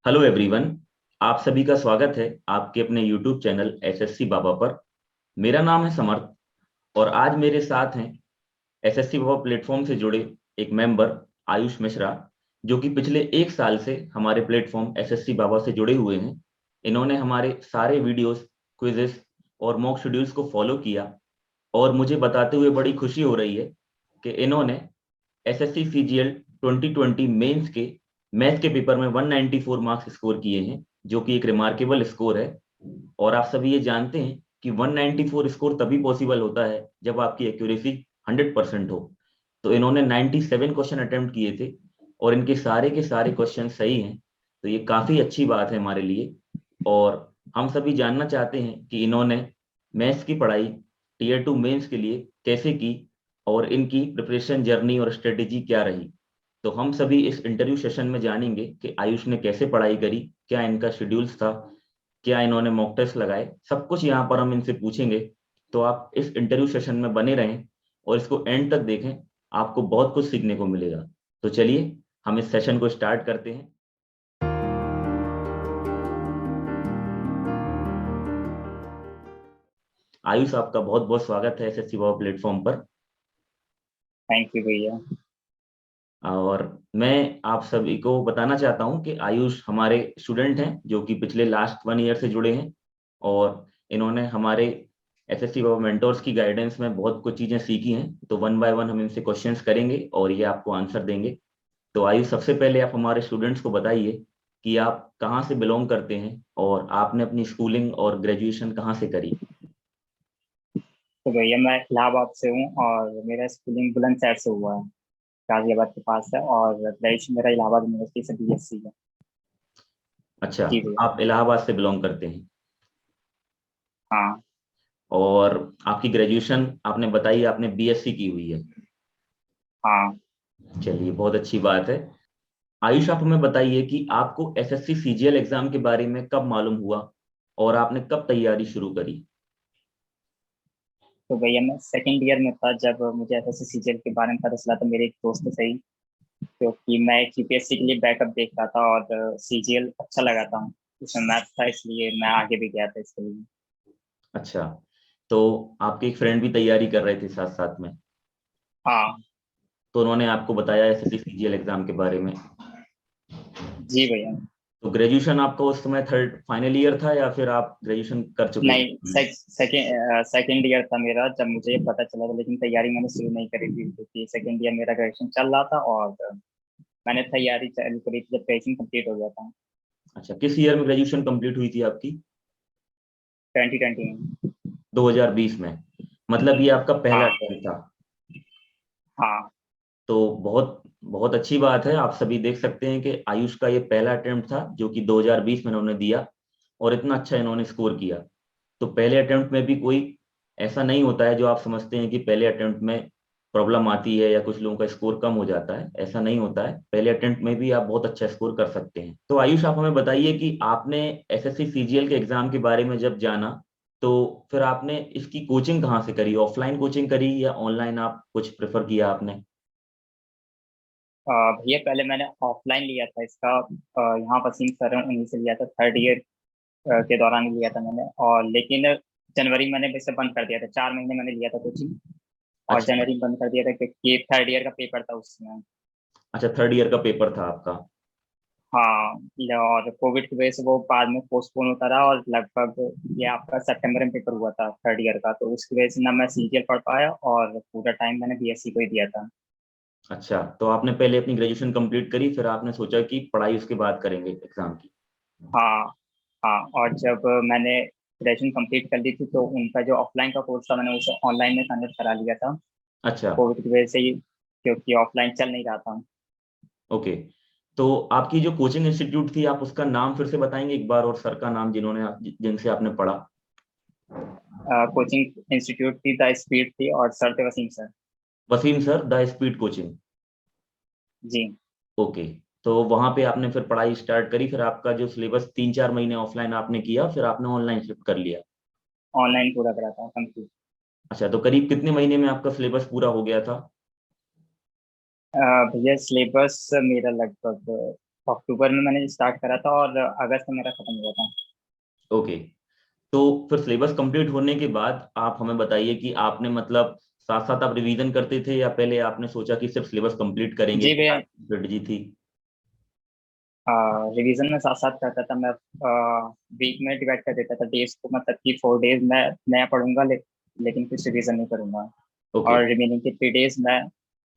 Hello everyone. आप सभी का स्वागत है आपके अपने यूट्यूब चैनल एसएससी बाबा पर। मेरा नाम है समर्थ और आज मेरे साथ हैं एसएससी बाबा प्लेटफॉर्म से जुड़े एक मेंबर आयुष मिश्रा, जो कि पिछले एक साल से हमारे प्लेटफॉर्म एसएससी बाबा से जुड़े हुए हैं। इन्होंने हमारे सारे वीडियोस, क्विजेस और मॉक शेड्यूल्स को फॉलो किया और मुझे बताते हुए बड़ी खुशी हो रही है कि इन्होंने एसएससी सीजीएल 2020 मेंस के मैथ के पेपर में 194 मार्क्स स्कोर किए हैं, जो कि एक रिमार्केबल स्कोर है। और आप सभी ये जानते हैं कि 194 स्कोर तभी पॉसिबल होता है जब आपकी एक्यूरेसी 100% हो। तो इन्होंने 97 क्वेश्चन अटेम्प्ट किए थे और इनके सारे के सारे क्वेश्चन सही हैं। तो ये काफी अच्छी बात है हमारे लिए। और हम सभी जानना चाहते हैं कि इन्होंने मैथ्स की पढ़ाई टीयर 2 मेंस के लिए कैसे की और इनकी प्रिपरेशन जर्नी और स्ट्रेटेजी क्या रही। तो हम सभी इस इंटरव्यू सेशन में जानेंगे कि आयुष ने कैसे पढ़ाई करी, क्या इनका शेड्यूल्स था, क्या इन्होंने मॉक टेस्ट लगाए, सब कुछ यहाँ पर हम इनसे पूछेंगे। तो आप इस इंटरव्यू सेशन में बने रहें और इसको एंड तक देखें, आपको बहुत कुछ सीखने को मिलेगा। तो चलिए हम इस सेशन को स्टार्ट करते हैं। आयुष, आपका बहुत बहुत स्वागत है एसएससी बाबा प्लेटफॉर्म पर। थैंक यू भैया। और मैं आप सभी को बताना चाहता हूं कि आयुष हमारे स्टूडेंट हैं जो कि पिछले लास्ट 1 ईयर से जुड़े हैं और इन्होंने हमारे एसएससी बाबा मेंटोर्स की गाइडेंस में बहुत कुछ चीजें सीखी हैं। तो वन बाय वन हम इनसे क्वेश्चंस करेंगे और ये आपको आंसर देंगे। तो आयुष, सबसे पहले आप हमारे स्टूडेंट्स को बताइए कि आप कहाँ से बिलोंग करते हैं और आपने अपनी स्कूलिंग और ग्रेजुएशन कहाँ से करी। तो भैया मैं इलाहाबाद से हूँ और मेरा स्कूलिंग बुलंदशहर से हुआ है, गाजियाबाद के पास है। और ग्रेजुएशन मेरा इलाहाबाद यूनिवर्सिटी से बीएससी है। अच्छा, जी भैया। आप इलाहाबाद से बिलोंग करते हैं हाँ। और आपकी ग्रेजुएशन आपने बताई आपने बीएससी की हुई है। हाँ। चलिए, बहुत अच्छी बात है। आयुष, आप हमें बताइए कि आपको एसएससी सीजीएल एग्जाम के बारे में कब मालूम हुआ और आपने कब तैयारी शुरू करी। तो भैया मैं सेकेंड ईयर में था जब मुझे एसएससी सीजीएल के बारे में पता चला। तो मेरे एक दोस्त से ही, क्योंकि मैं यूपीएससी के लिए बैकअप देख रहा था और सीजीएल अच्छा लगा था, उसमें मैथ था, इसलिए मैं आगे भी गया था इसके लिए। अच्छा, तो आपके एक फ्रेंड भी तैयारी कर रहे थे साथ साथ में, हाँ। तो उन्होंने आपको बताया एसएससी सीजीएल एग्जाम के बारे में। जी भैया। तो ग्रेजुएशन आपका उस समय थर्ड फाइनल ईयर था या फिर आप ग्रेजुएशन कर चुके थे। नहीं, सेकेंड ईयर था मेरा जब मुझे ये पता चला था, लेकिन तैयारी मैंने शुरू नहीं करी थी क्योंकि सेकेंड ईयर मेरा ग्रेजुएशन चल रहा था और मैंने तैयारी चालू करी थी जब ग्रेजुएशन कंप्लीट हो गया था। अच्छा, किस ईयर में ग्रेजुएशन कंप्लीट हुई थी आपकी। 2020 में। 2020 में। मतलब ये आपका पहला हाँ। टर्म था। हाँ। तो बहुत बहुत अच्छी बात है। आप सभी देख सकते हैं कि आयुष का ये पहला अटेम्प्ट था जो कि 2020 में इन्होंने दिया और इतना अच्छा इन्होंने स्कोर किया। तो पहले अटेम्प्ट में भी कोई ऐसा नहीं होता है जो आप समझते हैं कि पहले अटेम्प्ट में प्रॉब्लम आती है या कुछ लोगों का स्कोर कम हो जाता है, ऐसा नहीं होता है। पहले अटेम्प्ट में भी आप बहुत अच्छा स्कोर कर सकते हैं। तो आयुष, आप हमें बताइए कि आपने एसएससी सीजीएल के एग्जाम के बारे में जब जाना तो फिर आपने इसकी कोचिंग कहाँ से करी, ऑफलाइन कोचिंग करी या ऑनलाइन, आप कुछ प्रेफर किया आपने। भैया पहले मैंने ऑफलाइन लिया था इसका। यहाँ वसीम सर उन्हीं से लिया था, थर्ड ईयर के दौरान लिया था मैंने। और लेकिन जनवरी मैंने वैसे बंद कर दिया था, 4 महीने मैंने लिया था कोचिंग और अच्छा। जनवरी में बंद कर दिया था क्योंकि थर्ड ईयर का पेपर था उसमें। अच्छा, थर्ड ईयर का पेपर था आपका। हाँ। और कोविड की वजह से वो बाद में पोस्टपोन होता रहा और लगभग ये आपका सितंबर में पेपर हुआ था थर्ड ईयर का। तो उसकी वजह से ना मैं सीजीएल पढ़ पाया और पूरा टाइम मैंने बीएससी को ही दिया था। अच्छा, तो आपने पहले अपनी ग्रेजुएशन कंप्लीट करी फिर आपने सोचा कि पढ़ाई उसके बाद करेंगे एग्जाम की। हाँ। हाँ। और जब मैंने ग्रेजुएशन कंप्लीट कर ली थी तो उनका जो ऑफलाइन का कोर्स था मैंने उसे ऑनलाइन में कन्वर्ट करा लिया था, अच्छा। कोविड की वजह से ही, क्योंकि ऑफलाइन चल नहीं रहा था। ओके, तो आपकी जो कोचिंग इंस्टीट्यूट थी आप उसका नाम फिर से बताएंगे एक बार और सर का नाम जिनसे आपने पढ़ा। कोचिंग इंस्टीट्यूट थी द स्पीड थी और सर थे Waseem sir. Waseem sir the speed coaching. जी। ओके, तो वहां पे आपने फिर पढ़ाई स्टार्ट करी, फिर आपका जो सिलेबस 3-4 महीने ऑफलाइन आपने किया फिर आपने ऑनलाइन शिफ्ट कर लिया। ऑनलाइन पूरा करा था कंप्लीट। अच्छा, तो करीब कितने महीने में आपका सिलेबस पूरा हो गया था। भैया सिलेबस मेरा लगभग अक्टूबर में मैंने स्टार्ट करा था और अगस्त में मेरा खत्म हुआ था। ओके, तो फिर सिलेबस कंप्लीट होने के बाद आप हमें बताइए कि आपने मतलब साथ साथ आप रिवीजन करते थे या पहले आपने सोचा कि सिर्फ सिलेबस कंप्लीट करेंगे, जी क्या भैया, स्ट्रेटजी थी? रिवीजन में साथ साथ करता था मैं। वीक में डिवाइड कर देता था डेज को, मतलब कि 4 डेज मैं नया पढ़ूंगा, लेकिन कुछ रिवीजन नहीं करूंगा। ओके। और रिमेनिंग के 3 डेज मैं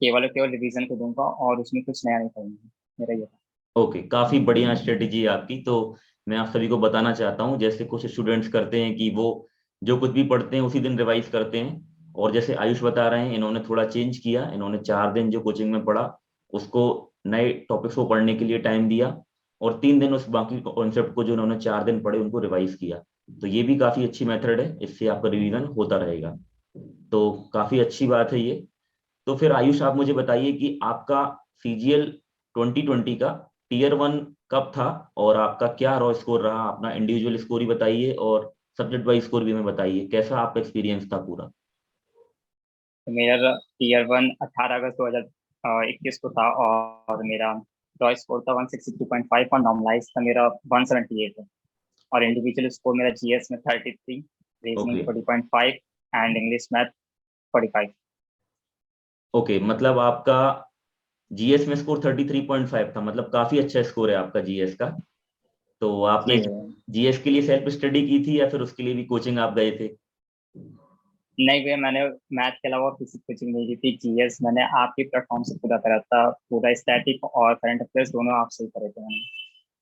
केवल और केवल रिवीजन को दूंगा और उसमें कुछ नया नहीं करूंगा। मेरा ये था। ओके, काफी बढ़िया स्ट्रेटेजी है आपकी। तो मैं आप सभी को बताना चाहता हूँ, जैसे कुछ स्टूडेंट्स करते हैं कि वो जो कुछ भी पढ़ते हैं उसी दिन रिवाइज करते हैं, और जैसे आयुष बता रहे हैं इन्होंने थोड़ा चेंज किया, इन्होंने 4 दिन जो कोचिंग में पढ़ा उसको नए टॉपिक्स को पढ़ने के लिए टाइम दिया, और 3 दिन उस बाकी कॉन्सेप्ट को जो उन्होंने 4 दिन पढ़े उनको रिवाइज किया। तो ये भी काफी अच्छी मेथड है, इससे आपका रिवीजन होता रहेगा। तो काफी अच्छी बात है ये। तो फिर आयुष आप मुझे बताइए कि आपका सीजीएल 2020 का टीयर 1 कब था, और आपका क्या रॉ स्कोर रहा? अपना इंडिविजुअल स्कोर ही बताइए और सब्जेक्ट वाइज स्कोर भी हमें बताइए, कैसा आपका एक्सपीरियंस था पूरा? तो मेरा टीयर 1 18 अगस्त 2021 को था और मेरा रॉ स्कोर था 162.5 और नॉर्मलाइज था मेरा 178 है। और इंडिविजुअल स्कोर मेरा जीएस में 33, reasoning okay. 40.5 and English math 45। Okay, मतलब आपका जीएस में स्कोर 33.5 था, मतलब काफी अच्छा स्कोर है आपका जीएस का। तो आपने जी। जीएस के लिए सेल्फ स्टडी की थी या फिर उसके लिए भी कोचिंग आप गए थे? नहीं भैया, मैंने मैथ के अलावा और किसी कोचिंग नहीं ली थी। जीएस मैंने आपके प्लेटफॉर्म से पूरा करा था, पूरा स्टैटिक और करंट अफेयर्स दोनों आपसे ही करे थे मैंने।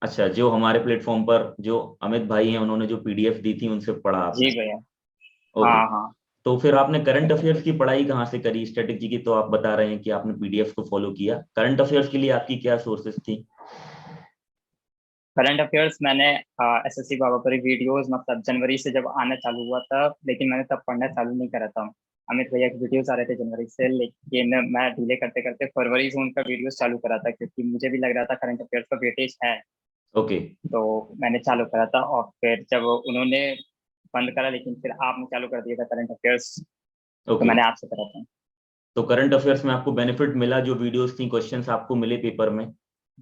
अच्छा, जो हमारे प्लेटफॉर्म पर जो अमित भाई हैं उन्होंने जो पीडीएफ दी थी उनसे पढ़ा जी आपने? भैया। ओके। हाँ हाँ। तो फिर आपने करंट अफेयर्स की पढ़ाई कहाँ से करी? स्ट्रेटेजी की तो आप बता रहे हैं कि आपने पीडीएफ को फॉलो किया, करंट अफेयर्स के लिए आपकी क्या सोर्सेज थी? करंट अफेयर्स मैंने एसएससी बाबा पर वीडियोस, मतलब जनवरी से जब आना चालू हुआ था, लेकिन मैंने तब पढ़ना चालू नहीं करा था। अमित भैया के वीडियोस आ रहे थे जनवरी से, लेकिन मैं डिले करते करते फरवरी से उनका वीडियोस चालू करा था, क्योंकि मुझे भी लग रहा था करंट अफेयर्स का वेटेज है। ओके। तो मैंने चालू करा था और फिर जब उन्होंने बंद करा, लेकिन फिर आपने चालू कर दिया था करंट अफेयर्स, तो ओके, मैंने आपसे करा था। तो करंट अफेयर्स में आपको बेनिफिट मिला, जो वीडियोस थी, क्वेश्चंस आपको मिले पेपर में?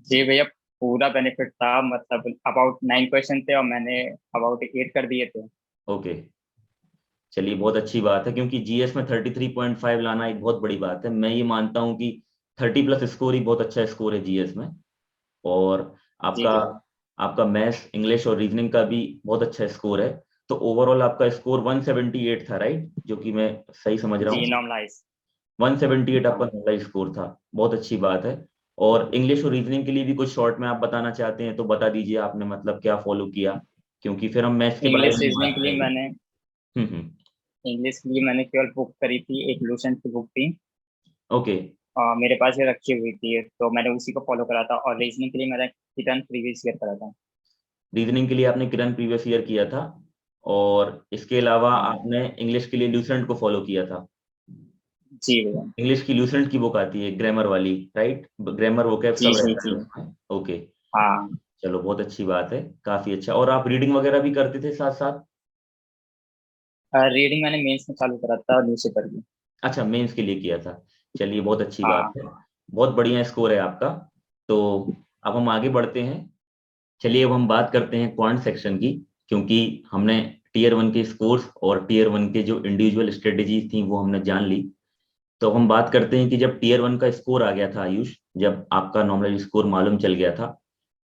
जी भैया, पूरा बेनिफिट था। मतलब अबाउट 9 क्वेश्चन थे और मैंने अबाउट 8 कर दिए थे। ओके, चलिए बहुत अच्छी बात है, क्योंकि जीएस में 33.5 लाना एक बहुत बड़ी बात है। मैं ये मानता हूँ कि 30+ स्कोर ही बहुत अच्छा स्कोर है जीएस में। और जी आपका जी। आपका मैथ्स, इंग्लिश और रीजनिंग का भी बहुत अच्छा स्कोर है। तो ओवरऑल आपका स्कोर 178 था, राइट? जो कि मैं सही समझ रहा जी हूँ। नॉर्मलाइज। 178 आपका हाँ। नॉर्मल स्कोर था, बहुत अच्छी बात है। और इंग्लिश और रीजनिंग के लिए भी कुछ शॉर्ट में आप बताना चाहते हैं तो बता दीजिए, आपने मतलब क्या फॉलो किया, क्योंकि फिर हम मैथ्स के बारे इंग्लिश में भी रीजनिंग बात के लिए करेंगे। मैंने हम्म। इंग्लिश के लिए मैंने केवल बुक करी थी, एक लूसेंट की बुक थी। ओके। मेरे पास ये रखी हुई थी, तो मैंने उसी को फॉलो करा था। और रीजनिंग के लिए मैंने रिटर्न प्रीवियस ईयर करा था। रीजनिंग के लिए आपने किरण प्रीवियस ईयर किया था, और इसके अलावा हाँ भैया। आपने इंग्लिश के लिए ल्यूसेंट को फॉलो किया था। जी भैया। इंग्लिश की ल्यूसेंट की बुक आती है ग्रामर वाली, राइट? ग्रामर वोकैब जी सब जी रहता जी। है उसमें। ओके, हाँ। चलो बहुत अच्छी बात है, काफी अच्छा। और आप रीडिंग वगैरह भी करते थे साथ साथ? रीडिंग मैंने मेंस में चालू करा था न्यूज़पेपर की। अच्छा, मेंस के लिए किया था, चलिए बहुत अच्छी बात हाँ। है। बहुत बढ़िया स्कोर है आपका। तो अब हम आगे बढ़ते हैं। चलिए अब हम बात करते हैं क्वांट सेक्शन की, क्योंकि हमने टीयर 1 के स्कोर्स और टीयर 1 के जो इंडिविजुअल स्ट्रेटेजीज थी वो हमने जान ली। तो हम बात करते हैं कि जब टीयर 1 का स्कोर आ गया था आयुष, जब आपका नॉर्मल स्कोर मालूम चल गया था,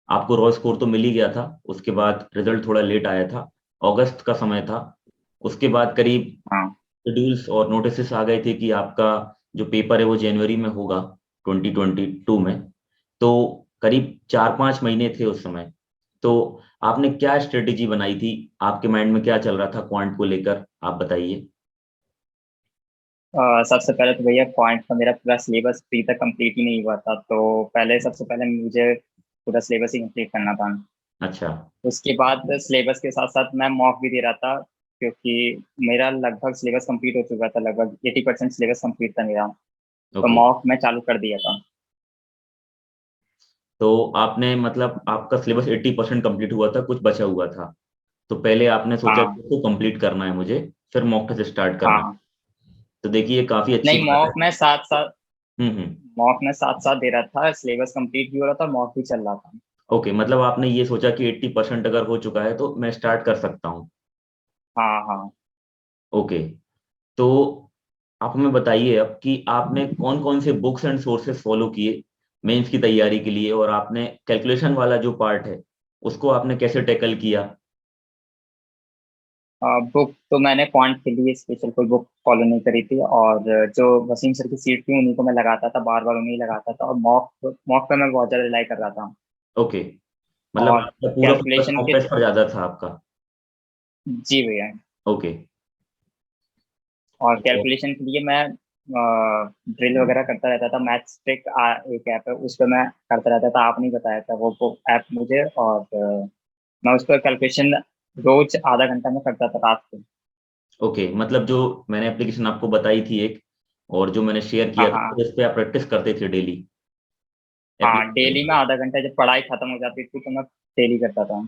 आपको रॉ स्कोर तो मिल ही गया था, उसके बाद रिजल्ट थोड़ा लेट आया था, अगस्त का समय था। उसके बाद करीब हाँ। शेड्यूल्स और नोटिस आ गए थे कि आपका जो पेपर है वो जनवरी में होगा, 2022 में। तो करीब 4-5 महीने थे उस समय। तो आपने क्या स्ट्रेटेजी बनाई थी? आपके माइंड में क्या चल रहा था क्वांट को लेकर, आप बताइए। सबसे पहले तो भैया क्वांट का मेरा पूरा सिलेबस प्री तक कंप्लीट ही नहीं हुआ था, तो पहले सबसे पहले मुझे पूरा सिलेबस ही कंप्लीट करना था। अच्छा। उसके बाद सिलेबस के साथ साथ मैं मॉक भी दे रहा था, क्योंकि मेरा लगभग सिलेबस कंप्लीट हो चुका था। लगभग 80% सिलेबस कंप्लीट था मेरा। तो ओके, मॉक मैं चालू कर दिया था। तो आपने मतलब आपका सिलेबस 80% कंप्लीट हुआ था, कुछ बचा हुआ था, तो पहले आपने सोचा कि हाँ इसको कंप्लीट करना है मुझे, फिर मॉक टेस्ट स्टार्ट करना है। हाँ। तो देखिए ये काफी अच्छी नहीं, बात है। मॉक में साथ साथ दे रहा था। सिलेबस कंप्लीट भी हो रहा था, मॉक भी चल रहा था। ओके, मतलब आपने ये सोचा कि 80% अगर हो चुका है तो मैं स्टार्ट कर सकता हूँ। हाँ हाँ। ओके, तो आप हमें बताइए अब कि आपने कौन कौन से बुक्स एंड सोर्सेस फॉलो किए मेंस की तैयारी के लिए, और आपने कैलकुलेशन वाला जो पार्ट है उसको आपने कैसे टैकल किया। बुक तो मैंने क्वांट के लिए स्पेशल कोई बुक फॉलो नहीं करी थी, और जो वसीम सर की सीट थी उन्हीं को मैं लगाता था, बार बार उन्हीं लगाता था, और मॉक मॉक पे मैं बहुत ज़्यादा रिलाई कर रहा था। ओके, मतलब और आपका पूरा फोकस कैलकुलेशन मॉक के, टेस्ट पर ज्यादा था आपका। जी भैया। ओके। और तो कैलकुलेशन के लिए मैं ड्रिल वगैरह करता रहता था। मैथ्स ट्रिक एक ऐप है, उस पर मैं करता रहता था, आपने बताया था वो ऐप मुझे, और मैं उस पर कैलकुलेशन रोज आधा घंटा में करता था रात को। ओके, मतलब जो मैंने एप्लीकेशन आपको बताई थी एक, और जो मैंने शेयर हाँ किया था, हाँ। तो इस पे आप प्रैक्टिस करते थे डेली हाँ, एप्लीकेशन डेली में पे। आधा घंटा, जब पढ़ाई खत्म हो जाती थी तो मैं डेली करता था।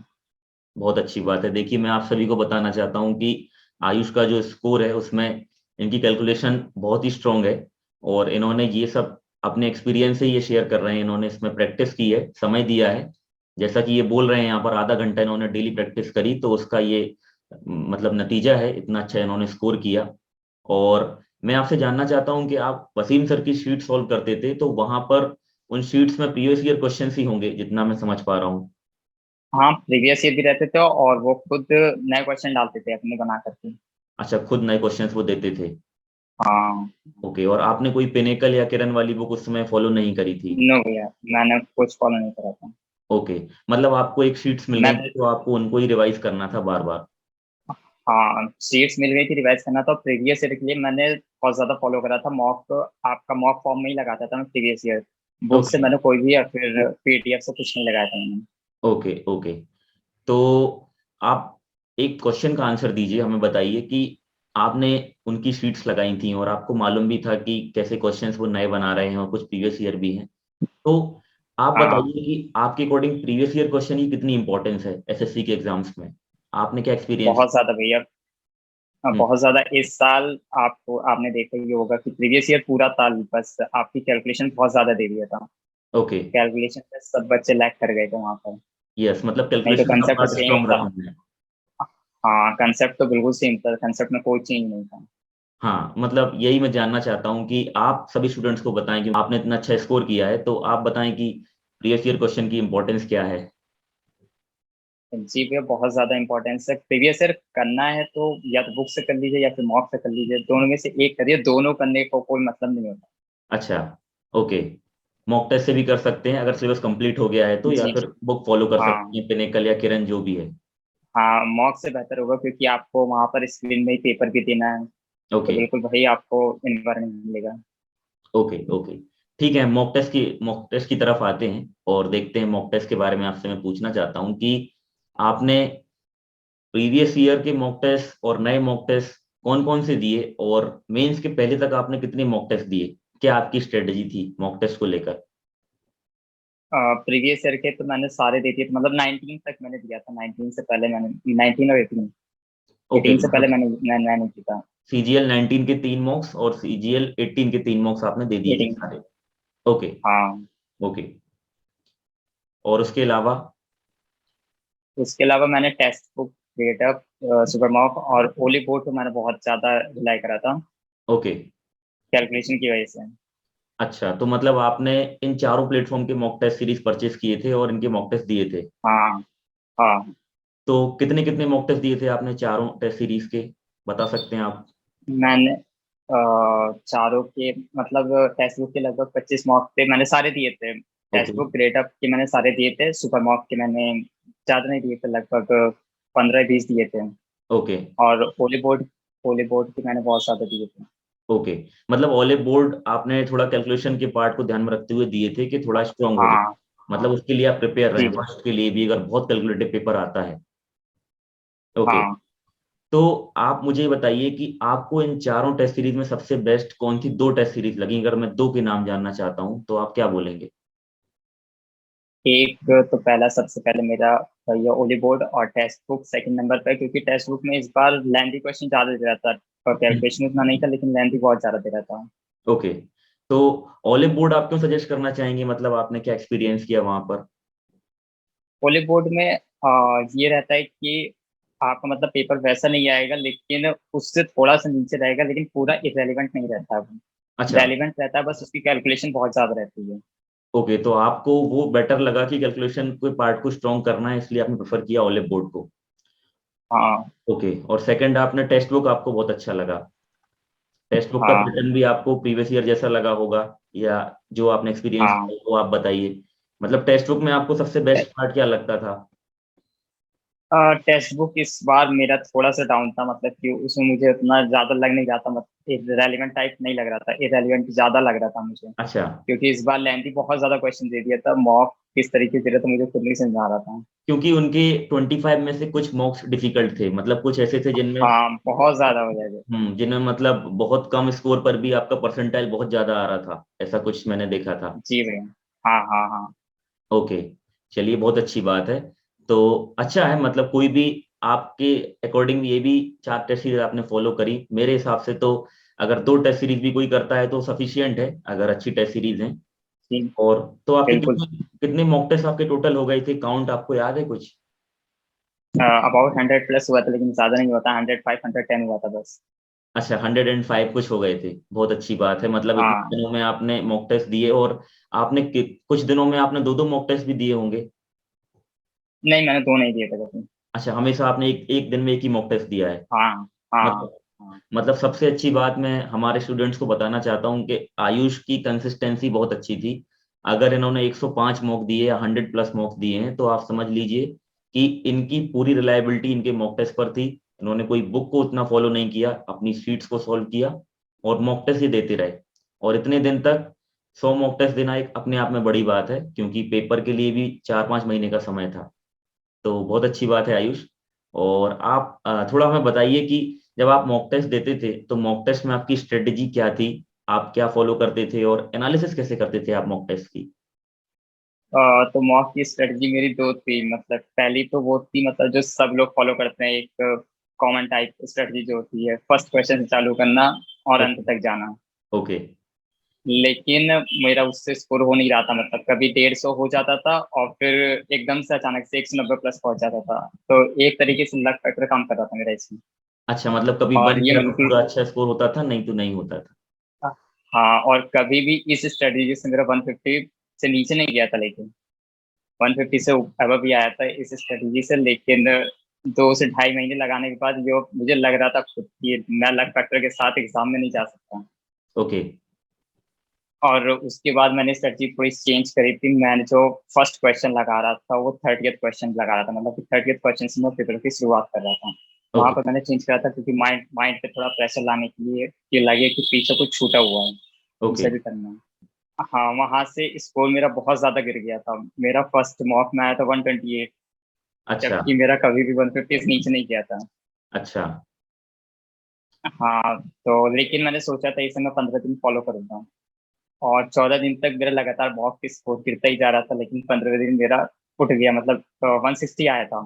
बहुत अच्छी बात है। देखिए, मैं आप सभी को बताना चाहता हूँ कि आयुष का जो स्कोर है उसमें इनकी कैलकुलेशन बहुत ही स्ट्रांग है, और इन्होंने ये सब अपने एक्सपीरियंस से ये शेयर कर रहे हैं। इन्होंने इसमें प्रैक्टिस की है, समय दिया है, जैसा कि ये बोल रहे हैं यहाँ पर आधा घंटा इन्होंने डेली प्रैक्टिस करी, तो उसका ये मतलब नतीजा है, इतना अच्छा इन्होंने स्कोर किया। और मैं आपसे जानना चाहता हूँ कि आप वसीम सर की शीट सॉल्व करते थे, तो वहां पर उन शीट्स में प्रीवियस ईयर क्वेश्चन ही होंगे जितना मैं समझ पा रहा हूँ। हाँ, प्रीवियस ईयर भी रहते थे, और वो खुद नए क्वेश्चन डालते थे अपने बना करके। अच्छा, खुद नए क्वेश्चंस वो देते थे। हाँ। ओके, और आपने कोई पिनेकल या किरण वाली बुक उस समय फॉलो नहीं करी थी। नो भैया, मैंने कुछ फॉलो नहीं करा था। ओके, मतलब आपको एक शीट्स मिल मैं, गई थी तो आपको उनको ही रिवाइज करना था बार बार। हाँ, सीट्स मिल गई थी, रिवाइज करना था। प्रीवियस ईयर के लिए मैंने बहुत ज्यादा फॉलो करा था मॉक। आपका मॉक फॉर्म में ही लगाता था मैं प्रीवियस ईयर। बुक से ओके मैंने कोई भी, या फिर पीडीएफ से कुछ नहीं लगाया था मैंने। ओके ओके, तो आप एक क्वेश्चन का आंसर दीजिए, हमें बताइए कि आपने उनकी शीट्स लगाई थी और आपको मालूम भी था कि कैसे क्वेश्चंस वो नए बना रहे हैं और कुछ प्रीवियस ईयर भी हैं, तो आप हाँ, बताइए कि आपके अकॉर्डिंग प्रीवियस ईयर क्वेश्चन की कितनी इंपॉर्टेंस है एसएससी के एग्जाम्स में। आपने क्या एक्सपीरियंस। बहुत ज्यादा भैया। बहुत ज्यादा। इस साल आपको, आपने देखा ही होगा कि प्रीवियस ईयर पूरा साल बस आपकी कैलकुलेशन बहुत ज्यादा दे दिया था। ओके। कैलकुलेशन में सब बच्चे लैग कर गए थे वहां पर। यस, मतलब नहीं तो कैलकुलेशन का कंसेप्ट पार्ट सेम स्ट्रॉन्ग था। रहा है। हाँ, कंसेप्ट तो बिल्कुल सेम था, कंसेप्ट में कोई चेंज नहीं था। हाँ, मतलब यही मैं जानना चाहता हूँ कि आप सभी स्टूडेंट्स को बताएं कि आपने इतना अच्छा स्कोर किया है, तो आप बताएं कि प्रीवियस ईयर क्वेश्चन की इंपॉर्टेंस क्या है। जी भैया, बहुत ज्यादा इंपॉर्टेंस है। प्रीवियस ईयर करना है तो या तो बुक से कर लीजिए या फिर मॉक से कर लीजिए, दोनों में से एक करिए। दोनों करने को कोई मतलब नहीं होता। अच्छा। ओके, मॉक टेस्ट से भी कर सकते हैं अगर सिलेबस कंप्लीट हो गया है तो, या जी। फिर बुक फॉलो कर सकते हाँ हैं, पिनेकल या किरण जो भी है। हाँ, मॉक से बेहतर होगा, क्योंकि आपको वहां पर स्क्रीन में ही पेपर भी देना है, तो ओके बिल्कुल वही आपको इन्वायरमेंट मिलेगा। ओके ओके, ठीक है। मॉक टेस्ट की तरफ आते हैं और देखते हैं। मॉक टेस्ट के बारे में आपसे मैं पूछना चाहता हूँ कि आपने प्रीवियस ईयर के मॉक टेस्ट और नए मॉक टेस्ट कौन कौन से दिए, और मेंस के पहले तक आपने कितने मॉक टेस्ट दिए, क्या आपकी स्ट्रेटेजी थी मॉक टेस्ट को लेकर। प्रीवियस ईयर के तो मैंने सारे दे दिए थे, मतलब 19 तक मैंने दिया था। 19 से पहले मैंने, 19 और 18, ओके, 18 से पहले मतलब मैंने किया था। सीजीएल 19 के 3 मॉक्स और सीजीएल 18 के 3 मॉक्स आपने दे दिए थे 18। सारे। ओके हाँ। ओके, और उसके अलावा। उसके अलावा मैंने टेक्स्ट बुक, क्रिएटर, सुपरमॉक और ओली बोर्ड को मैंने बहुत ज़्यादा रिलाई करा था ओके, कैलकुलेशन की वजह से। अच्छा, तो मतलब आपने इन चारों प्लेटफॉर्म के मॉक टेस्ट सीरीज परचेज किए थे और इनके मॉक टेस्ट दिए थे, हाँ हाँ। तो कितने कितने मॉक टेस्ट दिए थे आपने चारों टेस्ट सीरीज के, बता सकते हैं आप। मैंने चारों के, मतलब टेक्स्ट बुक के लगभग 25 मॉक थे, मैंने सारे दिए थे। Okay text book grade up के मैंने सारे दिए थे, सुपर मॉक के मैंने ज़्यादा नहीं दिए थे, लगभग 15-20 दिए थे। ओके और ओली बोर्ड के मैंने बहुत ज़्यादा दिए थे। ओके, मतलब ऑले बोर्ड आपने थोड़ा कैलकुलेशन के पार्ट को ध्यान में रखते हुए दिए थे कि थोड़ा स्ट्रांग हो जाए, हाँ। मतलब उसके लिए आप प्रिपेयर जी रहें जी। फर्स्ट के लिए भी अगर बहुत कैलकुलेटिव पेपर आता है। ओके, हाँ, तो आप मुझे बताइए कि आपको इन चारों टेस्ट सीरीज में सबसे बेस्ट कौन सी दो टेस्ट सीरीज लगी, अगर मैं दो के नाम जानना चाहता हूँ तो आप क्या बोलेंगे। एक तो पहला, सबसे पहले मेरा भैया ओली बोर्ड, और टेक्स्ट बुक सेकंड नंबर पर, क्योंकि टेक्स्ट बुक में इस बार लेंथी क्वेश्चन ज़्यादा दे रहा था, और कैलकुलेशन उतना नहीं था, लेकिन लेंथी बहुत ज़्यादा दे रहा था। ओके, तो ऑलिव बोर्ड आप क्यों सजेस्ट करना चाहेंगे, मतलब आपने क्या एक्सपीरियंस किया वहां पर। ओले बोर्ड में ये रहता है कि आपका मतलब पेपर वैसा नहीं आएगा, लेकिन उससे थोड़ा सा नीचे रहेगा, लेकिन पूरा इरेलीवेंट नहीं रहता है वो। अच्छा। रेलिवेंट रहता है, बस उसकी कैलकुलेशन बहुत ज्यादा रहती है। ओके, तो आपको वो बेटर लगा कि कैलकुलेशन के पार्ट को स्ट्रॉन्ग करना है, इसलिए आपने प्रेफर किया ओलिव बोर्ड को। हाँ ओके, और सेकंड आपने टेक्स्ट बुक आपको बहुत अच्छा लगा। टेक्स्ट बुक का हाँ पैटर्न भी आपको प्रीवियस ईयर जैसा लगा होगा, या जो आपने एक्सपीरियंस हाँ। किया वो आप बताइए। मतलब टेक्स्ट बुक में आपको सबसे बेस्ट पार्ट क्या लगता था? टेक्स्ट बुक इस बार मेरा थोड़ा सा डाउन था, मतलब कि उसमें मुझे उतना ज्यादा लग नहीं रहा था, मतलब रेलिवेंट टाइप नहीं लग रहा था, इरेलीवेंट ज्यादा लग रहा था मुझे। अच्छा, क्योंकि इस बार लेंथी बहुत ज्यादा क्वेश्चन दे दिया था, मॉक किस तरीके से रहा था मुझे खुद नहीं समझ आ रहा था। क्योंकि उनके 25 में से कुछ मॉक्स डिफिकल्ट थे, मतलब कुछ ऐसे थे जिनमें हाँ बहुत ज्यादा हो जाएगा। जिनमें मतलब बहुत कम स्कोर पर भी आपका परसेंटाइल बहुत ज्यादा आ रहा था, ऐसा कुछ मैंने देखा था। जी भैया। हाँ हाँ हाँ। ओके, चलिए बहुत अच्छी बात है। तो अच्छा है, मतलब कोई भी आपके अकॉर्डिंग ये भी 4 टेस्ट सीरीज आपने फॉलो करी, मेरे हिसाब से तो अगर 2 टेस्ट सीरीज भी कोई करता है तो सफिशियंट है, अगर अच्छी टेस्ट सीरीज है। जी और तो आपके बिल्कुल। कितने कितने मॉक टेस्ट आपके टोटल हो गए थे, काउंट आपको याद है कुछ? अबाउट 100 प्लस हुआ था, लेकिन ज्यादा नहीं हुआ था, 105 110 हुआ था बस। अच्छा, 105 कुछ हो गए थे, बहुत अच्छी बात है। मतलब इतने हाँ। दिनों में आपने मॉक टेस्ट दिए, और आपने कुछ दिनों में आपने दो दो मॉक टेस्ट भी दिए होंगे। नहीं, मैंने दो नहीं दिए थे कभी। अच्छा, हमेशा आपने एक एक दिन में एक ही मॉक टेस्ट दिया है। हाँ हाँ मतलब हाँ। मतलब सबसे अच्छी बात मैं हमारे स्टूडेंट्स को बताना चाहता हूँ कि आयुष की कंसिस्टेंसी बहुत अच्छी थी। अगर इन्होंने 105 मॉक दिए या 100 प्लस मॉक दिए हैं, तो आप समझ लीजिए कि इनकी पूरी रिलायबिलिटी इनके मॉक टेस्ट पर थी। इन्होंने कोई बुक को उतना फॉलो नहीं किया, अपनी शीट्स को सॉल्व किया और मॉक टेस्ट ही देते रहे। और इतने दिन तक 100 मॉक टेस्ट देना एक अपने आप में बड़ी बात है, क्योंकि पेपर के लिए भी 4-5 महीने का समय था। तो बहुत अच्छी बात है आयुष। और आप थोड़ा हमें बताइए कि जब आप मॉक टेस्ट देते थे तो मॉक टेस्ट में आपकी स्ट्रेटेजी क्या थी, आप क्या फॉलो करते थे और एनालिसिस कैसे करते थे आप मॉक टेस्ट की? तो मॉक की स्ट्रेटजी मेरी दो थी, मतलब पहली तो वो थी, मतलब जो सब लोग फॉलो करते हैं, एक कॉमन टाइप स्ट्रेटजी जो होती है, फर्स्ट क्वेश्चन से चालू करना और अंत ओके। तक जाना। ओके। लेकिन मेरा उससे स्कोर हो नहीं रहा था, मतलब कभी 150 हो जाता था और फिर एकदम से अचानक से 190 प्लस पहुंच जाता था। तो एक तरीके से लक फैक्टर काम कर रहा था मेरा इसमें। अच्छा, मतलब कभी और बन ये गया तो बिल्कुल। पूरा अच्छा स्कोर होता था, नहीं तो नहीं होता था। हाँ, और कभी भी इस स्ट्रेटजी से मेरा 150 से नीचे नहीं गया था, लेकिन 150 से ऊपर भी आया था इस स्ट्रेटजी से। लेकिन 2 से ढाई महीने लगाने के बाद जो मुझे लग रहा था खुद कि मैं लक फैक्टर के साथ एग्जाम में नहीं जा सकता। ओके। और उसके बाद मैंने स्ट्रेटजी थोड़ी चेंज करी थी। मैंने जो फर्स्ट क्वेश्चन लगा रहा था वो 30th क्वेश्चन लगा रहा था, मतलब कि 30th क्वेश्चन से मैं पेपर की शुरुआत कर रहा था। वहां ओके। पर मैंने चेंज करा था, क्योंकि माइंड माइंड पे थोड़ा प्रेशर लाने के लिए कि लगे कि पीछे कुछ छूटा हुआ है, ओके। उसे भी करना है। हाँ, वहां से स्कोर मेरा बहुत ज्यादा गिर गया था। मेरा फर्स्ट मॉक में आया था 128, अच्छा। जबकि मेरा कभी भी 150 से नीचे नहीं गया था। अच्छा। हाँ, तो लेकिन मैंने सोचा था इसे मैं 15 दिन फॉलो करूंगा, और 14 दिन तक मेरा लगातार मॉक स्कोर गिरता ही जा रहा था, लेकिन 15वें दिन मेरा उठ गया, मतलब 160 आया था।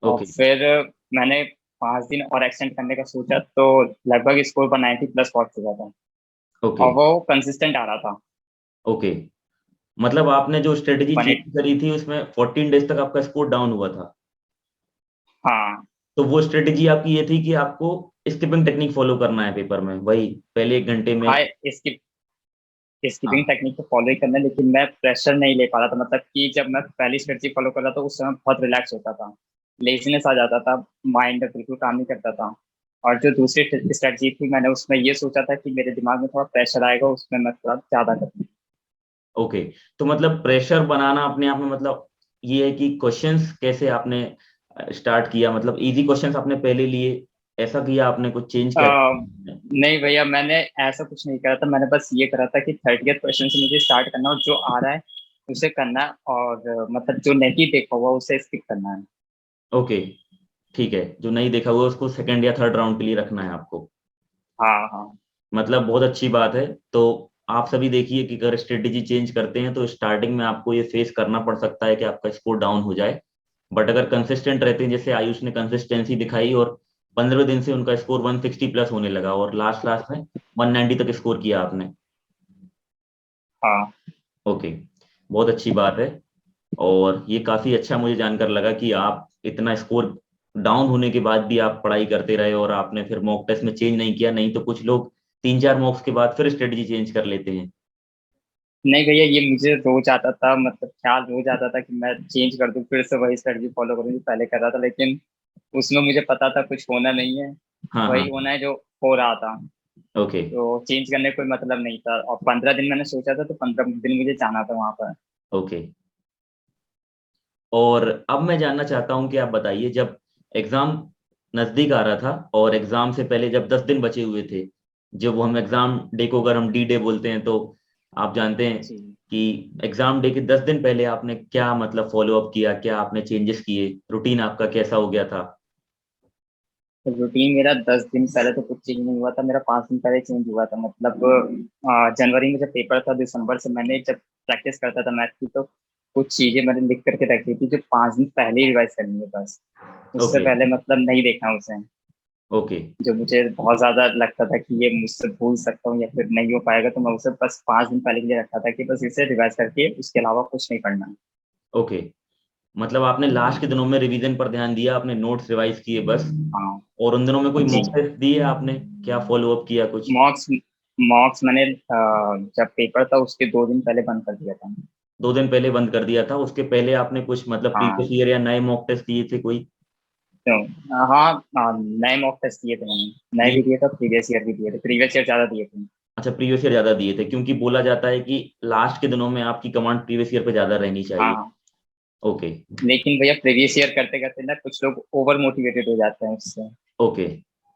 और ओके। फिर मैंने 5 दिन और एक्सटेंड करने का सोचा, तो लगभग स्कोर पर 90 प्लस पहुंच चुका था, ओके। और वो कंसिस्टेंट आ रहा था। ओके, मतलब आपने जो स्ट्रेटजी वन चेंज एट करी थी उसमें 14 डेज तक आपका स्कोर डाउन हुआ था। हाँ तो वो स्ट्रेटेजी आपकी ये थी कि आपको स्किपिंग टेक्निक फॉलो करना है पेपर में, वही पहले 1 घंटे में। हाँ। इसकी स्कीपिंग हाँ। टेक्निक तो फॉलो ही करना है, लेकिन मैं प्रेशर नहीं ले पा रहा था, मतलब कि जब मैं पहली स्ट्रेटजी फॉलो कर रहा था उस समय बहुत रिलैक्स होता था, लेजीनेस आ जाता था, माइंड बिल्कुल काम नहीं करता था। और जो दूसरी स्ट्रेटजी थी, मैंने उसमें ये सोचा था कि मेरे दिमाग में थोड़ा प्रेशर आएगा, उसमें मैं थोड़ा ज्यादा करूँ। ओके, तो मतलब प्रेशर बनाना अपने आप में, मतलब ये है कि क्वेश्चंस कैसे आपने स्टार्ट किया, मतलब इजी क्वेश्चंस आपने पहले लिए, ऐसा किया आपने, कुछ चेंज अ, किया? नहीं भैया, मैंने ऐसा कुछ नहीं करा था। मैंने बस ये करा था कि 30th क्वेश्चन से मुझे स्टार्ट करना, और जो आ रहा है उसे करना है, और मतलब जो नहीं देखा हुआ उसे स्किप करना है। ओके, ठीक है, जो नहीं देखा हुआ उसको सेकंड या थर्ड राउंड के लिए रखना है आपको। हाँ हाँ मतलब बहुत अच्छी बात है। तो आप सभी देखिए कि अगर स्ट्रेटेजी चेंज करते हैं तो स्टार्टिंग में आपको ये फेस करना पड़ सकता है कि आपका स्कोर डाउन हो जाए। बट अगर कंसिस्टेंट रहते हैं, जैसे आयुष ने कंसिस्टेंसी दिखाई और 15 दिन से उनका स्कोर 160 प्लस होने लगा और लास्ट लास्ट में 190 तक स्कोर किया आपने। हाँ। ओके, बहुत अच्छी बात है। और ये काफी अच्छा मुझे जानकर लगा कि आप इतना स्कोर डाउन होने के बाद भी आप पढ़ाई करते रहे और आपने फिर मॉक टेस्ट में चेंज नहीं किया। नहीं तो कुछ लोग 3-4 मॉक्स के बाद फिर स्ट्रेटजी चेंज कर लेते हैं। नहीं भैया, ये मुझे रोज आता था, मतलब ख्याल रोज आता था कि मैं चेंज कर दूं, फिर से वही स्ट्रेटजी फॉलो करूं जो पहले कर रहा था, लेकिन उसमें मुझे पता था कुछ होना नहीं है। हाँ हाँ। वही होना है जो हो रहा था। ओके। तो चेंज करने का कोई मतलब नहीं था, और 15 दिन मैंने सोचा था, तो 15 दिन मुझे जाना था वहां पर। ओके। और अब मैं जानना चाहता हूँ कि आप बताइए, जब एग्जाम नजदीक आ रहा था और एग्जाम से पहले जब 10 दिन बचे हुए थे, जब वो हम एग्जाम डे को अगर हम डी डे बोलते हैं, तो आप जानते हैं जी। कि एग्जाम डे के 10 दिन पहले आपने क्या मतलब फॉलो अप किया, क्या आपने चेंजेस किए, रूटीन आपका कैसा हो गया था? तो रूटीन मेरा 10 दिन पहले तो कुछ चेंज नहीं हुआ था, मेरा 5 दिन पहले चेंज हुआ था। मतलब जनवरी में जब पेपर था, दिसंबर से मैंने जब प्रैक्टिस करता था मैथ की, तो कुछ चीजें मैंने लिख करके रखी थी जो 5 दिन पहले ही रिवाइज करनी है बस। उससे ओके। पहले मतलब नहीं देखना उसे। ओके। जो मुझे बहुत ज्यादा लगता था कि ये मुझसे भूल सकता हूँ या फिर नहीं हो पाएगा, तो मैं उसे बस 5 दिन पहले के लिए रखा था कि बस इसे रिवाइज करके उसके अलावा कुछ नहीं पढ़ना। ओके। मतलब आपने लास्ट के दिनों में रिवीजन पर ध्यान दिया, आपने नोट्स रिवाइज किए बस? हाँ और उन दिनों में कोई जी। मॉक टेस्ट दिए आपने? क्या फॉलो अप किया कुछ? मॉक्स मॉक्स मैंने जब पेपर था उसके 2 दिन पहले बंद कर दिया था। 2 दिन पहले बंद कर दिया था? उसके पहले आपने कुछ मतलब प्रीवियस हाँ। ईयर या नए मॉक टेस्ट दिए थे कोई? तो हाँ, नए मॉक टेस्ट दिए थे मैंने, नए जी। भी दिए थे, प्रीवियस ईयर भी दिए थे, प्रीवियस ईयर ज्यादा दिए थे। अच्छा, प्रीवियस ईयर ज्यादा दिए थे, क्योंकि बोला जाता है कि लास्ट के दिनों में आपकी कमांड प्रीवियस ईयर पे ज्यादा रहनी चाहिए। हाँ, ओके। लेकिन भैया प्रीवियस ईयर करते करते ना कुछ लोग ओवर मोटिवेटेड हो जाते हैं उससे, ओके।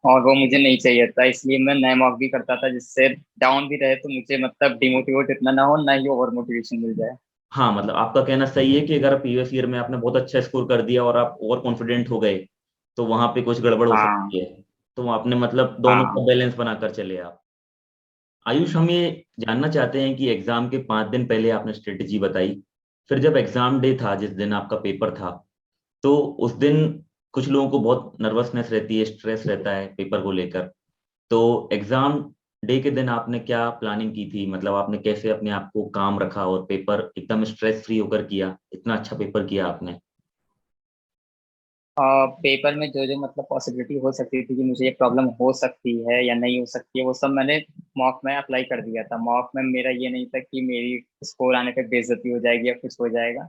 और वो मुझे नहीं चाहिए था, इसलिए मैं नए मॉक भी करता था जिससे डाउन भी रहे तो मुझे मतलब डिमोटिवेट इतना ना हो, ना ही ओवर मोटिवेशन मिल जाए। हाँ, मतलब आपका कहना सही है कि अगर प्रीवियस ईयर में आपने बहुत अच्छा स्कोर कर दिया और आप ओवर कॉन्फिडेंट हो गए, तो वहां पे कुछ गड़बड़ हो हाँ सकती है। तो आपने मतलब दोनों का हाँ। बैलेंस बनाकर चले आप। आयुष, हम ये जानना चाहते हैं कि एग्जाम के 5 दिन पहले आपने स्ट्रेटेजी बताई, फिर जब एग्जाम डे था, जिस दिन आपका पेपर था, तो उस दिन कुछ लोगों को बहुत नर्वसनेस रहती है, स्ट्रेस रहता है पेपर को लेकर। तो एग्जाम डे के दिन आपने क्या प्लानिंग की थी? मतलब आपने कैसे अपने आप को काम रखा और पेपर एकदम स्ट्रेस फ्री होकर किया, इतना अच्छा पेपर किया आपने? पेपर में जो जो मतलब पॉसिबिलिटी हो सकती थी कि मुझे ये प्रॉब्लम हो सकती है या नहीं हो सकती है, वो सब मैंने मॉक में अप्लाई कर दिया था। मॉक में मेरा ये नहीं था कि मेरी स्कोर आने पे बेइज्जती हो जाएगी या कुछ हो जाएगा।